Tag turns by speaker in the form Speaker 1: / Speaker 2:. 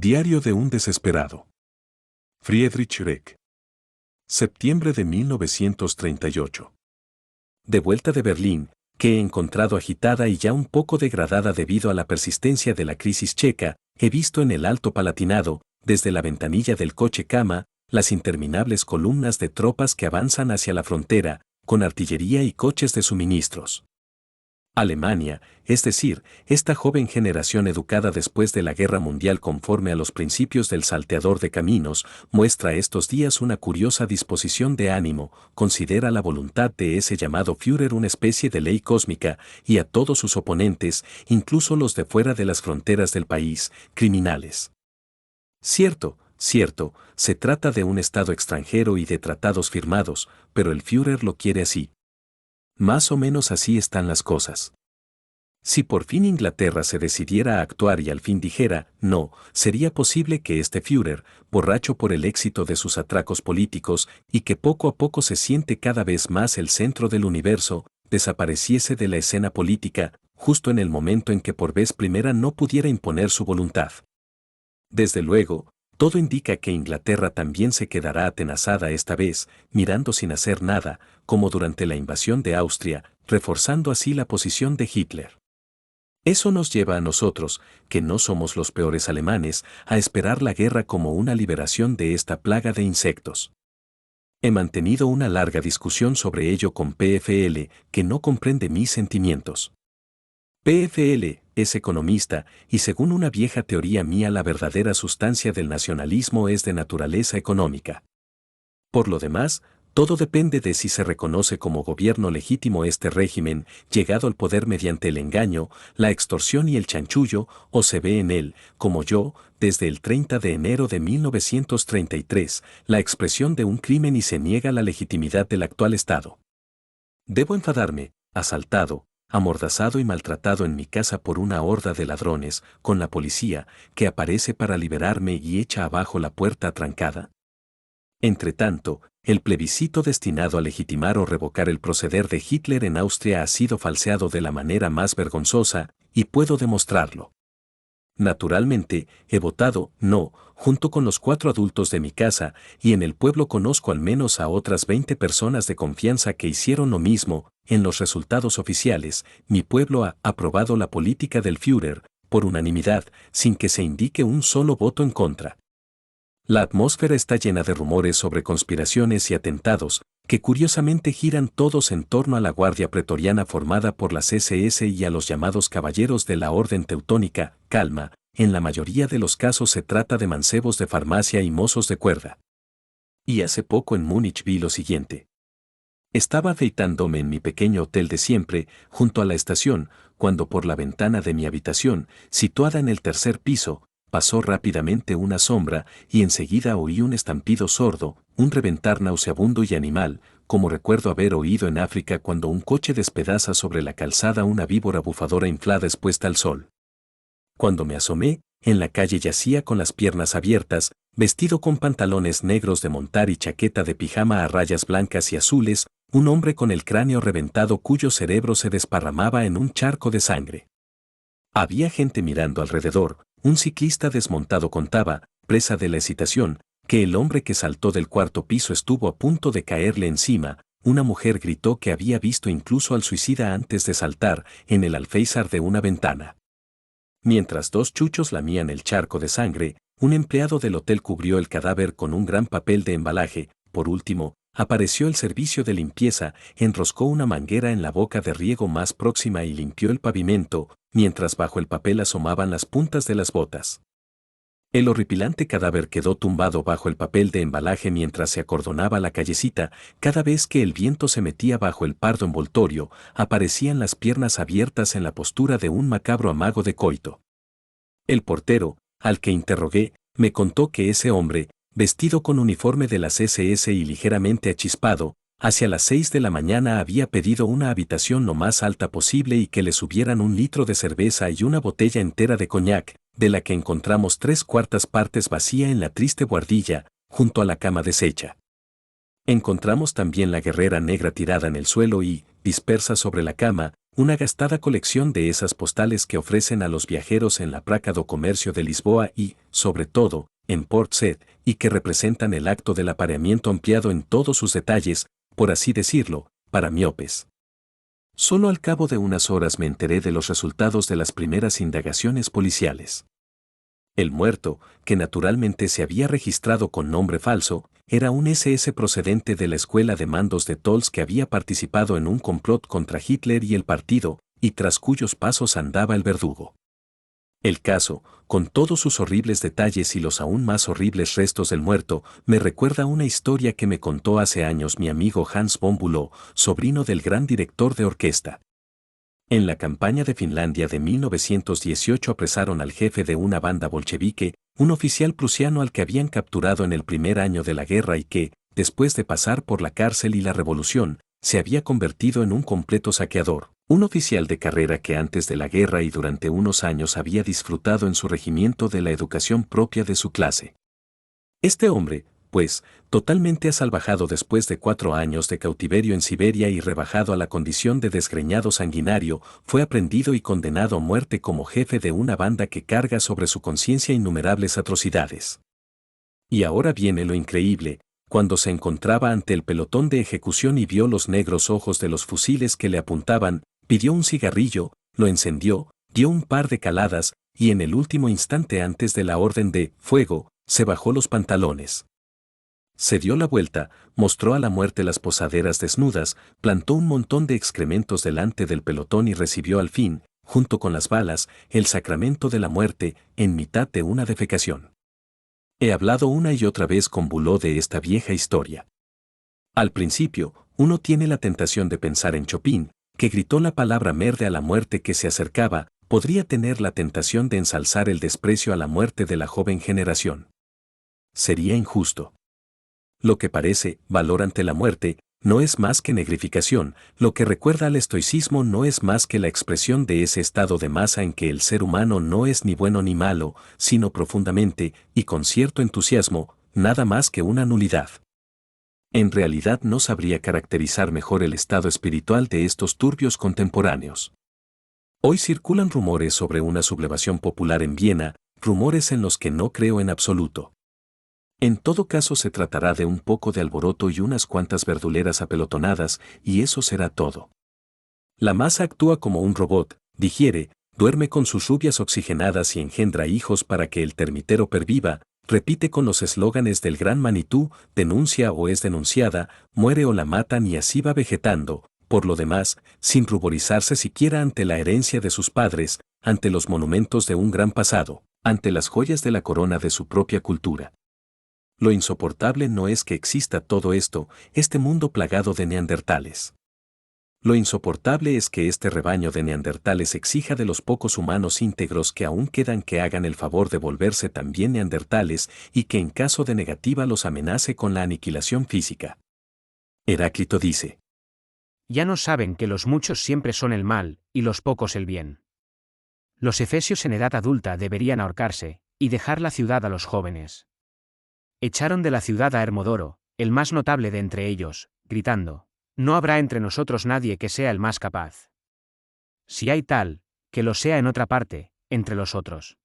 Speaker 1: Diario de un desesperado. Friedrich Reck. Septiembre de 1938. De vuelta de Berlín, que he encontrado agitada y ya un poco degradada debido a la persistencia de la crisis checa, he visto en el Alto Palatinado, desde la ventanilla del coche-cama, las interminables columnas de tropas que avanzan hacia la frontera, con artillería y coches de suministros. Alemania, es decir, esta joven generación educada después de la Guerra Mundial conforme a los principios del salteador de caminos, muestra estos días una curiosa disposición de ánimo, considera la voluntad de ese llamado Führer una especie de ley cósmica, y a todos sus oponentes, incluso los de fuera de las fronteras del país, criminales. Cierto, se trata de un Estado extranjero y de tratados firmados, pero el Führer lo quiere así. Más o menos así están las cosas. Si por fin Inglaterra se decidiera a actuar y al fin dijera, no, sería posible que este Führer, borracho por el éxito de sus atracos políticos y que poco a poco se siente cada vez más el centro del universo, desapareciese de la escena política, justo en el momento en que por vez primera no pudiera imponer su voluntad. Desde luego, todo indica que Inglaterra también se quedará atenazada esta vez, mirando sin hacer nada, como durante la invasión de Austria, reforzando así la posición de Hitler. Eso nos lleva a nosotros, que no somos los peores alemanes, a esperar la guerra como una liberación de esta plaga de insectos. He mantenido una larga discusión sobre ello con PFL, que no comprende mis sentimientos. PFL es economista y según una vieja teoría mía la verdadera sustancia del nacionalismo es de naturaleza económica. Por lo demás, todo depende de si se reconoce como gobierno legítimo este régimen, llegado al poder mediante el engaño, la extorsión y el chanchullo, o se ve en él, como yo, desde el 30 de enero de 1933, la expresión de un crimen y se niega la legitimidad del actual Estado. Debo enfadarme, asaltado, amordazado y maltratado en mi casa por una horda de ladrones, con la policía, que aparece para liberarme y echa abajo la puerta atrancada. Entretanto, el plebiscito destinado a legitimar o revocar el proceder de Hitler en Austria ha sido falseado de la manera más vergonzosa, y puedo demostrarlo. Naturalmente, he votado no, junto con los 4 adultos de mi casa, y en el pueblo conozco al menos a otras 20 personas de confianza que hicieron lo mismo. En los resultados oficiales, mi pueblo ha aprobado la política del Führer, por unanimidad, sin que se indique un solo voto en contra. La atmósfera está llena de rumores sobre conspiraciones y atentados, que curiosamente giran todos en torno a la Guardia Pretoriana formada por las SS y a los llamados Caballeros de la Orden Teutónica. Calma, en la mayoría de los casos se trata de mancebos de farmacia y mozos de cuerda. Y hace poco en Múnich vi lo siguiente. Estaba afeitándome en mi pequeño hotel de siempre, junto a la estación, cuando por la ventana de mi habitación, situada en el 3er piso, pasó rápidamente una sombra y enseguida oí un estampido sordo, un reventar nauseabundo y animal, como recuerdo haber oído en África cuando un coche despedaza sobre la calzada una víbora bufadora inflada expuesta al sol. Cuando me asomé, en la calle yacía con las piernas abiertas, vestido con pantalones negros de montar y chaqueta de pijama a rayas blancas y azules, un hombre con el cráneo reventado cuyo cerebro se desparramaba en un charco de sangre. Había gente mirando alrededor. Un ciclista desmontado contaba, presa de la excitación, que el hombre que saltó del 4º piso estuvo a punto de caerle encima. Una mujer gritó que había visto incluso al suicida antes de saltar en el alféizar de una ventana. Mientras 2 chuchos lamían el charco de sangre, un empleado del hotel cubrió el cadáver con un gran papel de embalaje. Por último, apareció el servicio de limpieza, enroscó una manguera en la boca de riego más próxima y limpió el pavimento, mientras bajo el papel asomaban las puntas de las botas. El horripilante cadáver quedó tumbado bajo el papel de embalaje mientras se acordonaba la callecita. Cada vez que el viento se metía bajo el pardo envoltorio, aparecían las piernas abiertas en la postura de un macabro amago de coito. El portero, al que interrogué, me contó que ese hombre, vestido con uniforme de las SS y ligeramente achispado, hacia las 6 de la mañana había pedido una habitación lo más alta posible y que le subieran 1 litro de cerveza y una botella entera de coñac, de la que encontramos 3/4 partes vacía en la triste buhardilla, junto a la cama deshecha. Encontramos también la guerrera negra tirada en el suelo y, dispersa sobre la cama, una gastada colección de esas postales que ofrecen a los viajeros en la Praça do Comércio de Lisboa y, sobre todo, en Port Said, y que representan el acto del apareamiento ampliado en todos sus detalles, por así decirlo, para miopes. Solo al cabo de unas horas me enteré de los resultados de las primeras indagaciones policiales. El muerto, que naturalmente se había registrado con nombre falso, era un SS procedente de la escuela de mandos de Tols que había participado en un complot contra Hitler y el partido, y tras cuyos pasos andaba el verdugo. El caso, con todos sus horribles detalles y los aún más horribles restos del muerto, me recuerda una historia que me contó hace años mi amigo Hans von Bülow, sobrino del gran director de orquesta. En la campaña de Finlandia de 1918 apresaron al jefe de una banda bolchevique, un oficial prusiano al que habían capturado en el primer año de la guerra y que, después de pasar por la cárcel y la revolución, se había convertido en un completo saqueador, un oficial de carrera que antes de la guerra y durante unos años había disfrutado en su regimiento de la educación propia de su clase. Este hombre, pues, totalmente asalvajado después de 4 años de cautiverio en Siberia y rebajado a la condición de desgreñado sanguinario, fue aprehendido y condenado a muerte como jefe de una banda que carga sobre su conciencia innumerables atrocidades. Y ahora viene lo increíble, cuando se encontraba ante el pelotón de ejecución y vio los negros ojos de los fusiles que le apuntaban, pidió un cigarrillo, lo encendió, dio un par de caladas, y en el último instante antes de la orden de fuego, se bajó los pantalones. Se dio la vuelta, mostró a la muerte las posaderas desnudas, plantó un montón de excrementos delante del pelotón y recibió al fin, junto con las balas, el sacramento de la muerte, en mitad de una defecación. He hablado una y otra vez con Bülow de esta vieja historia. Al principio, uno tiene la tentación de pensar en Chopin, que gritó la palabra merde a la muerte que se acercaba, podría tener la tentación de ensalzar el desprecio a la muerte de la joven generación. Sería injusto. Lo que parece valor ante la muerte no es más que negrificación, lo que recuerda al estoicismo no es más que la expresión de ese estado de masa en que el ser humano no es ni bueno ni malo, sino profundamente, y con cierto entusiasmo, nada más que una nulidad. En realidad no sabría caracterizar mejor el estado espiritual de estos turbios contemporáneos. Hoy circulan rumores sobre una sublevación popular en Viena, rumores en los que no creo en absoluto. En todo caso se tratará de un poco de alboroto y unas cuantas verduleras apelotonadas, y eso será todo. La masa actúa como un robot, digiere, duerme con sus rubias oxigenadas y engendra hijos para que el termitero perviva, repite con los eslóganes del gran Manitou, denuncia o es denunciada, muere o la matan y así va vegetando, por lo demás, sin ruborizarse siquiera ante la herencia de sus padres, ante los monumentos de un gran pasado, ante las joyas de la corona de su propia cultura. Lo insoportable no es que exista todo esto, este mundo plagado de neandertales. Lo insoportable es que este rebaño de neandertales exija de los pocos humanos íntegros que aún quedan que hagan el favor de volverse también neandertales y que en caso de negativa los amenace con la aniquilación física. Heráclito dice:
Speaker 2: Ya no saben que los muchos siempre son el mal, y los pocos el bien. Los efesios en edad adulta deberían ahorcarse, y dejar la ciudad a los jóvenes. Echaron de la ciudad a Hermodoro, el más notable de entre ellos, gritando: no habrá entre nosotros nadie que sea el más capaz. Si hay tal, que lo sea en otra parte, entre los otros.